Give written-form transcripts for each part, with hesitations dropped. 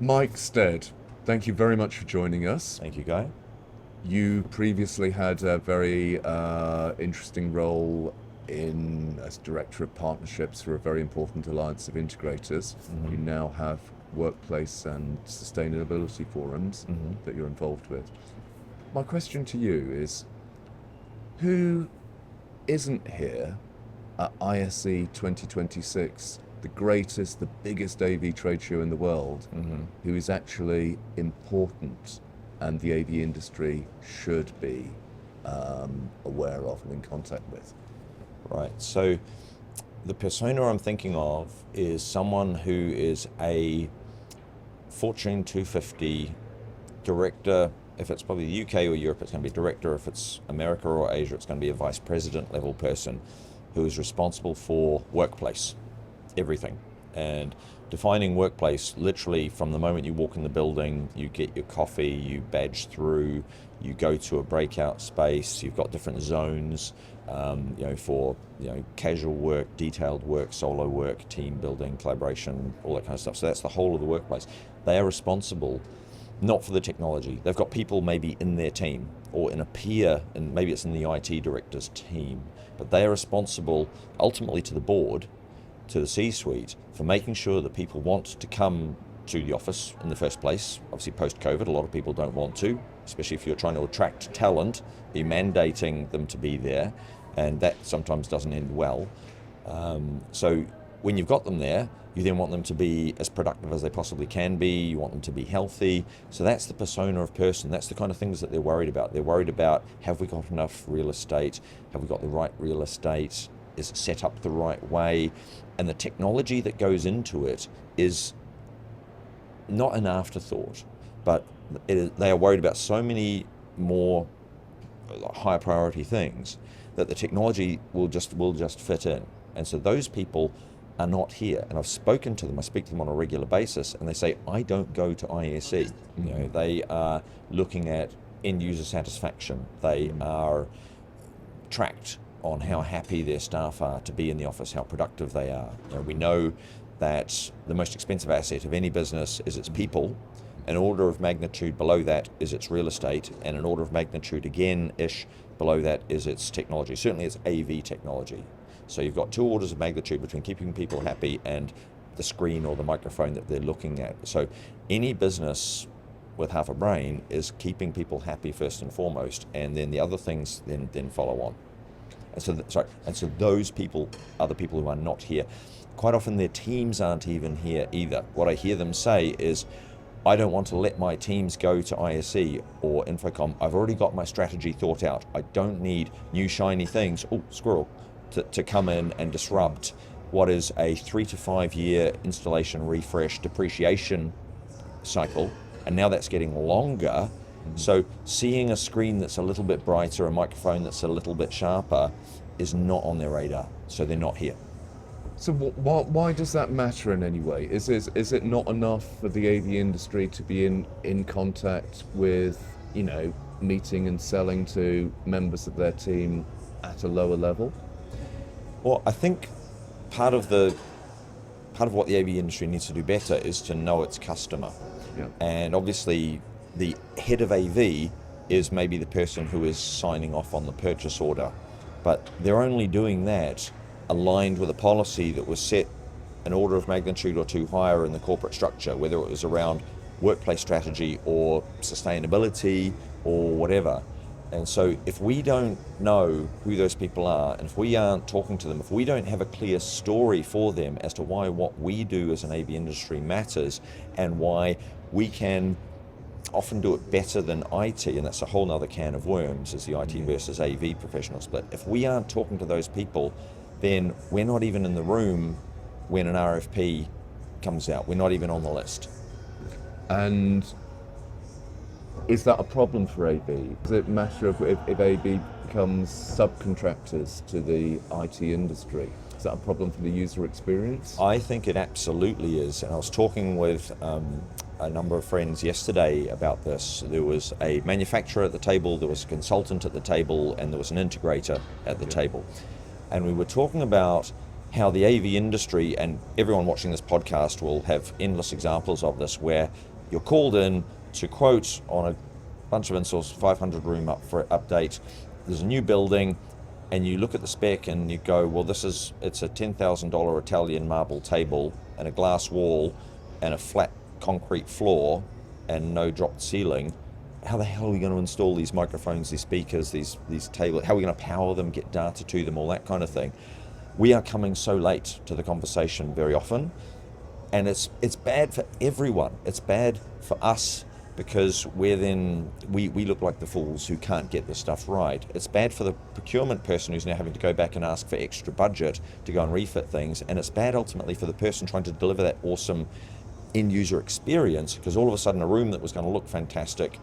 Mike Stead, thank you very much for joining us. Thank you, Guy. You previously had a very interesting role as Director of Partnerships for a very important alliance of integrators. You now have workplace and sustainability forums that you're involved with. My question to you is, who isn't here at ISE 2026, the greatest, the biggest AV trade show in the world, who is actually important and the AV industry should be aware of and in contact with? Right. So the persona I'm thinking of is someone who is a Fortune 250 director. If it's probably the UK or Europe, it's going to be director. If it's America or Asia, it's going to be a vice president level person who is responsible for workplace, everything. And defining workplace literally from the moment you walk in the building, you get your coffee, you badge through, you go to a breakout space, you've got different zones, for casual work, detailed work, solo work, team building, collaboration, all that kind of stuff. So that's the whole of the workplace. They are responsible not for the technology. They've got people maybe in their team or in a peer, and maybe it's in the IT director's team, but they are responsible ultimately to the board, to the C-suite, for making sure that people want to come to the office in the first place. Obviously post-COVID, a lot of people don't want to, especially if you're trying to attract talent, you're mandating them to be there, and that sometimes doesn't end well. So when you've got them there, you then want them to be as productive as they possibly can be, you want them to be healthy. So that's the persona of person, that's the kind of things that they're worried about. They're worried about, have we got enough real estate? Have we got the right real estate? Is it set up the right way? And the technology that goes into it is not an afterthought, but they are worried about so many more higher priority things that the technology will just fit in. And so those people are not here. And I've spoken to them, I speak to them on a regular basis, and they say, I don't go to ISE. They are looking at end user satisfaction. They are tracked on how happy their staff are to be in the office, how productive they are. We know that the most expensive asset of any business is its people. An order of magnitude below that is its real estate, and an order of magnitude again-ish below that is its technology. Certainly it's AV technology. So you've got two orders of magnitude between keeping people happy and the screen or the microphone that they're looking at. So any business with half a brain is keeping people happy first and foremost, and then the other things then follow on. And so those people are the people who are not here. Quite often their teams aren't even here either. What I hear them say is, I don't want to let my teams go to ISE or Infocom. I've already got my strategy thought out. I don't need new shiny things, to come in and disrupt what is a 3 to 5 year installation refresh depreciation cycle. And now that's getting longer. So seeing a screen that's a little bit brighter, a microphone that's a little bit sharper is not on their radar. So they're not here. So why does that matter in any way? Is it not enough for the AV industry to be in contact with, meeting and selling to members of their team at a lower level? Well, I think part of what the AV industry needs to do better is to know its customer. Yeah. And obviously the head of AV is maybe the person who is signing off on the purchase order, but they're only doing that aligned with a policy that was set an order of magnitude or two higher in the corporate structure, whether it was around workplace strategy or sustainability or whatever. And so if we don't know who those people are, and if we aren't talking to them, if we don't have a clear story for them as to why what we do as an AV industry matters and why we can often do it better than IT, and that's a whole nother can of worms, is the IT versus AV professional split. If we aren't talking to those people, then we're not even in the room when an RFP comes out. We're not even on the list. And is that a problem for AV? Does it matter if AV becomes subcontractors to the IT industry? Is that a problem for the user experience? I think it absolutely is. And I was talking with a number of friends yesterday about this. There was a manufacturer at the table, there was a consultant at the table, and there was an integrator at the table. And we were talking about how the AV industry, and everyone watching this podcast will have endless examples of this, where you're called in to quote on a bunch of installs, 500 room up for update. There's a new building, and you look at the spec and you go, well, it's a $10,000 Italian marble table and a glass wall and a flat concrete floor and no dropped ceiling. How the hell are we going to install these microphones, these speakers, these tables? How are we going to power them, get data to them, all that kind of thing? We are coming so late to the conversation very often, and it's bad for everyone. It's bad for us because we look like the fools who can't get this stuff right. It's bad for the procurement person who's now having to go back and ask for extra budget to go and refit things, and it's bad ultimately for the person trying to deliver that awesome end user experience, because all of a sudden a room that was going to look fantastic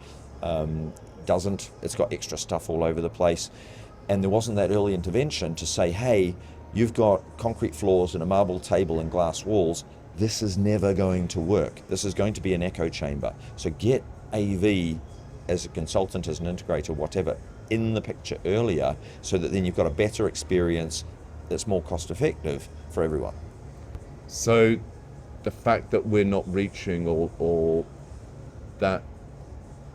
doesn't. It's got extra stuff all over the place, and there wasn't that early intervention to say, hey, you've got concrete floors and a marble table and glass walls. This is never going to work. This is going to be an echo chamber. So get AV as a consultant, as an integrator, whatever, in the picture earlier, so that then you've got a better experience that's more cost effective for everyone. So the fact that we're not reaching or that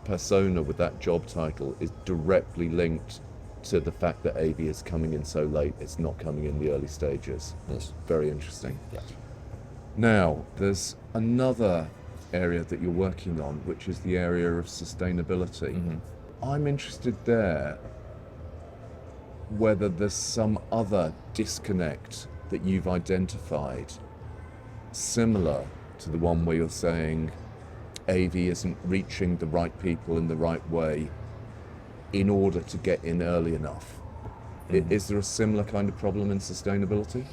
persona with that job title is directly linked to the fact that AV is coming in so late. It's not coming in the early stages. Yes. Very interesting. Yeah. Now, there's another area that you're working on, which is the area of sustainability. Mm-hmm. I'm interested there whether there's some other disconnect that you've identified similar to the one where you're saying AV isn't reaching the right people in the right way in order to get in early enough. Mm-hmm. Is there a similar kind of problem in sustainability?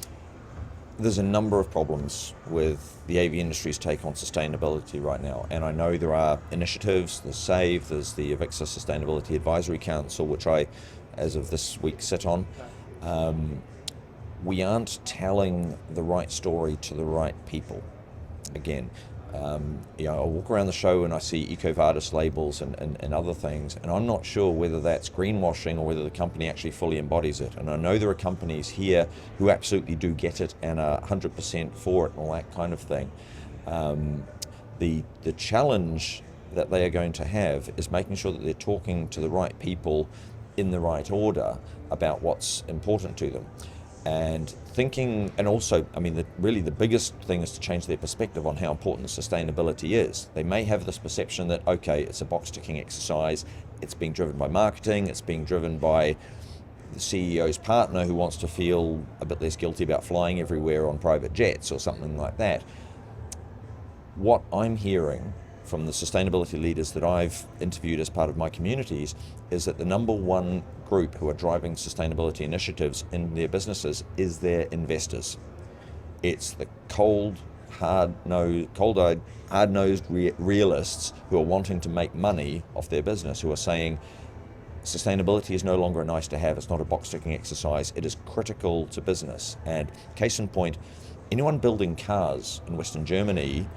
There's a number of problems with the AV industry's take on sustainability right now, and I know there are initiatives. There's SAVE, there's the AVIXA Sustainability Advisory Council, which I, as of this week, sit on. We aren't telling the right story to the right people. Again, I walk around the show and I see EcoVadis labels and other things, and I'm not sure whether that's greenwashing or whether the company actually fully embodies it. And I know there are companies here who absolutely do get it and are 100% for it and all that kind of thing. The challenge that they are going to have is making sure that they're talking to the right people in the right order about what's important to them. And thinking, and also, I mean, really the biggest thing is to change their perspective on how important sustainability is. They may have this perception that, okay, it's a box-ticking exercise, it's being driven by marketing, it's being driven by the CEO's partner who wants to feel a bit less guilty about flying everywhere on private jets or something like that. What I'm hearing from the sustainability leaders that I've interviewed as part of my communities is that the number one group who are driving sustainability initiatives in their businesses is their investors. It's the cold-eyed, hard-nosed realists who are wanting to make money off their business, who are saying sustainability is no longer a nice to have, it's not a box-ticking exercise, it is critical to business. And case in point, anyone building cars in Western Germany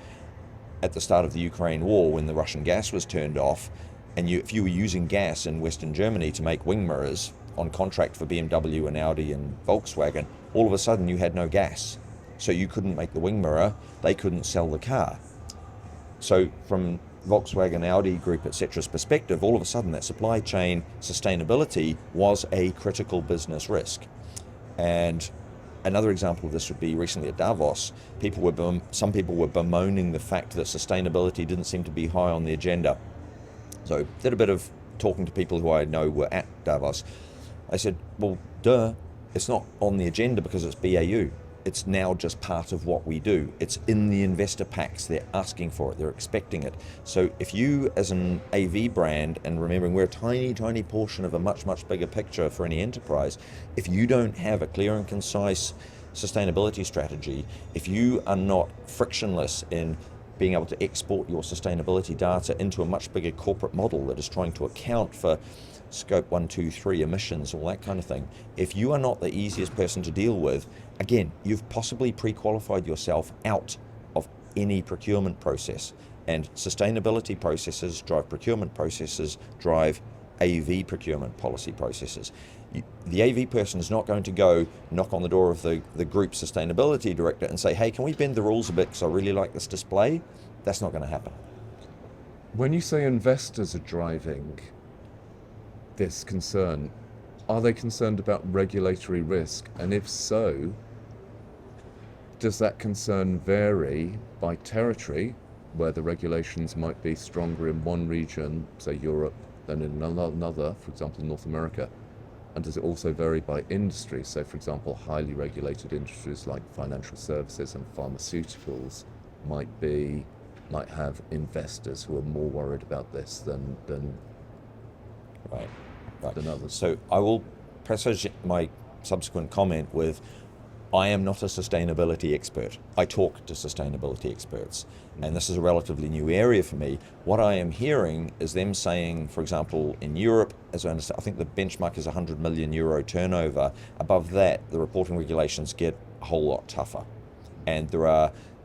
at the start of the Ukraine war, when the Russian gas was turned off, and if you were using gas in Western Germany to make wing mirrors on contract for BMW and Audi and Volkswagen, all of a sudden you had no gas. So you couldn't make the wing mirror, they couldn't sell the car. So from Volkswagen, Audi Group, etc's perspective, all of a sudden that supply chain sustainability was a critical business risk. And another example of this would be recently at Davos, some people were bemoaning the fact that sustainability didn't seem to be high on the agenda. So did a bit of talking to people who I know were at Davos. I said, well, duh, it's not on the agenda because it's BAU. It's now just part of what we do. It's in the investor packs. They're asking for it. They're expecting it. So if you, as an AV brand, and remembering we're a tiny, tiny portion of a much, much bigger picture for any enterprise, if you don't have a clear and concise sustainability strategy, if you are not frictionless in being able to export your sustainability data into a much bigger corporate model that is trying to account for scope 1, 2, 3 emissions, all that kind of thing. If you are not the easiest person to deal with, again, you've possibly pre-qualified yourself out of any procurement process. And sustainability processes drive procurement processes, drive AV procurement policy processes. The AV person is not going to go knock on the door of the group sustainability director and say, hey, can we bend the rules a bit because I really like this display? That's not going to happen. When you say investors are driving this concern, are they concerned about regulatory risk? And if so, does that concern vary by territory, where the regulations might be stronger in one region, say Europe, than in another, for example, North America? And does it also vary by industry? So, for example, highly regulated industries like financial services and pharmaceuticals might have investors who are more worried about this than Right. than others. So I will preface my subsequent comment with, I am not a sustainability expert. I talk to sustainability experts, and this is a relatively new area for me. What I am hearing is them saying, for example, in Europe, as I understand, I think the benchmark is 100 million euro turnover. Above that, the reporting regulations get a whole lot tougher, and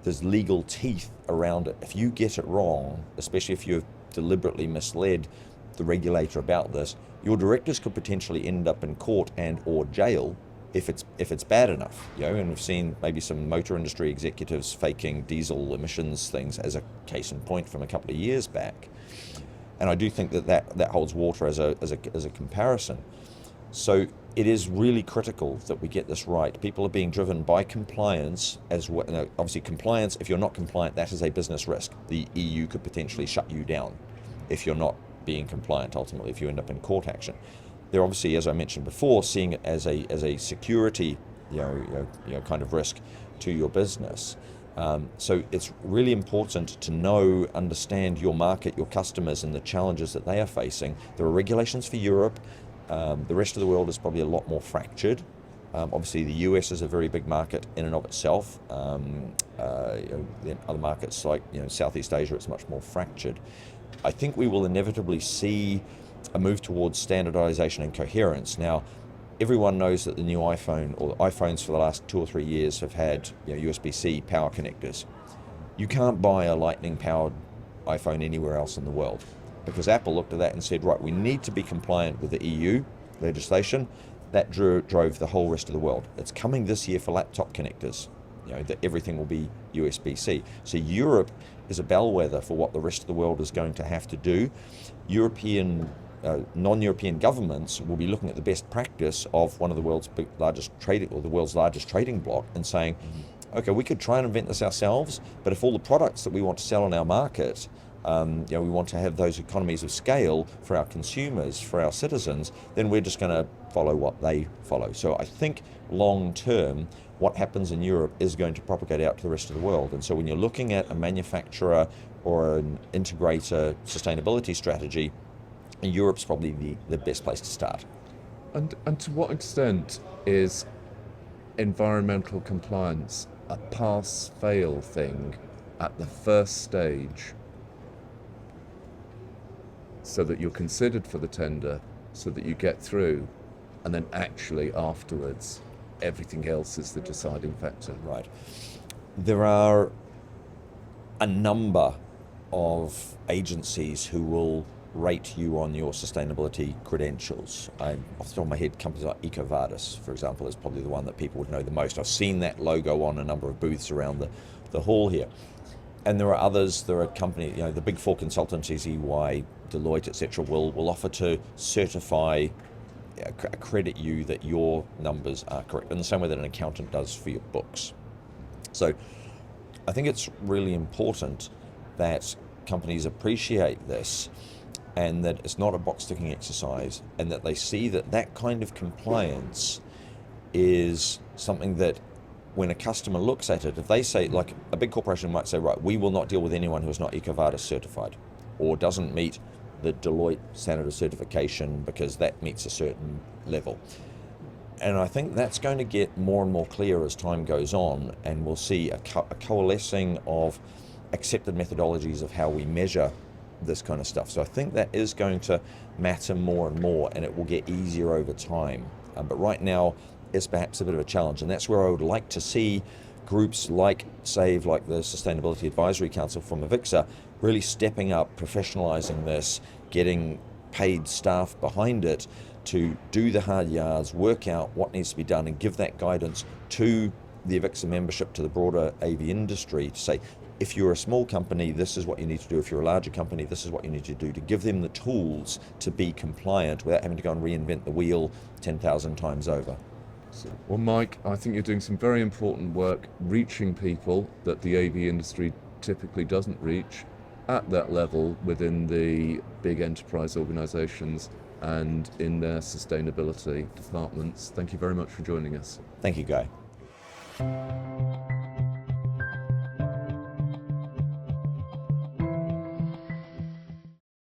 there's legal teeth around it. If you get it wrong, especially if you've deliberately misled the regulator about this, your directors could potentially end up in court and or jail if it's bad enough. And we've seen maybe some motor industry executives faking diesel emissions things as a case in point from a couple of years back. And I do think that holds water as a comparison. So it is really critical that we get this right. People are being driven by compliance as well. Obviously, compliance, if you're not compliant, that is a business risk. The EU could potentially shut you down if you're not being compliant, ultimately, if you end up in court action. They're obviously, as I mentioned before, seeing it as a security kind of risk to your business. So it's really important to understand your market, your customers, and the challenges that they are facing. There are regulations for Europe. The rest of the world is probably a lot more fractured. Obviously, the US is a very big market in and of itself. In other markets like Southeast Asia, it's much more fractured. I think we will inevitably see a move towards standardization and coherence. Now, everyone knows that the new iPhone, or iPhones for the last 2 or 3 years, have had USB-C power connectors. You can't buy a lightning-powered iPhone anywhere else in the world, because Apple looked at that and said, right, we need to be compliant with the EU legislation. That drove the whole rest of the world. It's coming this year for laptop connectors, that everything will be USB-C. So Europe is a bellwether for what the rest of the world is going to have to do. Non-European governments will be looking at the best practice of one of the world's largest trading bloc and saying, okay, we could try and invent this ourselves, but if all the products that we want to sell on our market, we want to have those economies of scale for our consumers, for our citizens, then we're just going to follow what they follow. So I think long term, what happens in Europe is going to propagate out to the rest of the world. And so when you're looking at a manufacturer or an integrator sustainability strategy, Europe's probably the best place to start. And to what extent is environmental compliance a pass-fail thing at the first stage, so that you're considered for the tender, so that you get through, and then actually afterwards everything else is the deciding factor? Right. There are a number of agencies who will rate you on your sustainability credentials. Off the top of my head, companies like EcoVadis, for example, is probably the one that people would know the most. I've seen that logo on a number of booths around the hall here. And there are others. There are companies, the big four consultancies, EY, Deloitte, etc., will offer to certify, accredit you that your numbers are correct, in the same way that an accountant does for your books. So I think it's really important that companies appreciate this, and that it's not a box-ticking exercise, and that they see that kind of compliance is something that when a customer looks at it, if they say, like a big corporation might say, right, we will not deal with anyone who is not EcoVadis certified or doesn't meet the Deloitte standard of certification because that meets a certain level. And I think that's going to get more and more clear as time goes on, and we'll see a coalescing of accepted methodologies of how we measure this kind of stuff. So I think that is going to matter more and more, and it will get easier over time. But right now, it's perhaps a bit of a challenge, and that's where I would like to see groups like SAVE, like the Sustainability Advisory Council from Avixa, really stepping up, professionalizing this, getting paid staff behind it to do the hard yards, work out what needs to be done, and give that guidance to the AVIXA membership, to the broader AV industry, to say, if you're a small company, this is what you need to do. If you're a larger company, this is what you need to do, to give them the tools to be compliant without having to go and reinvent the wheel 10,000 times over. Well, Mike, I think you're doing some very important work reaching people that the AV industry typically doesn't reach at that level within the big enterprise organizations and in their sustainability departments. Thank you very much for joining us. Thank you, Guy.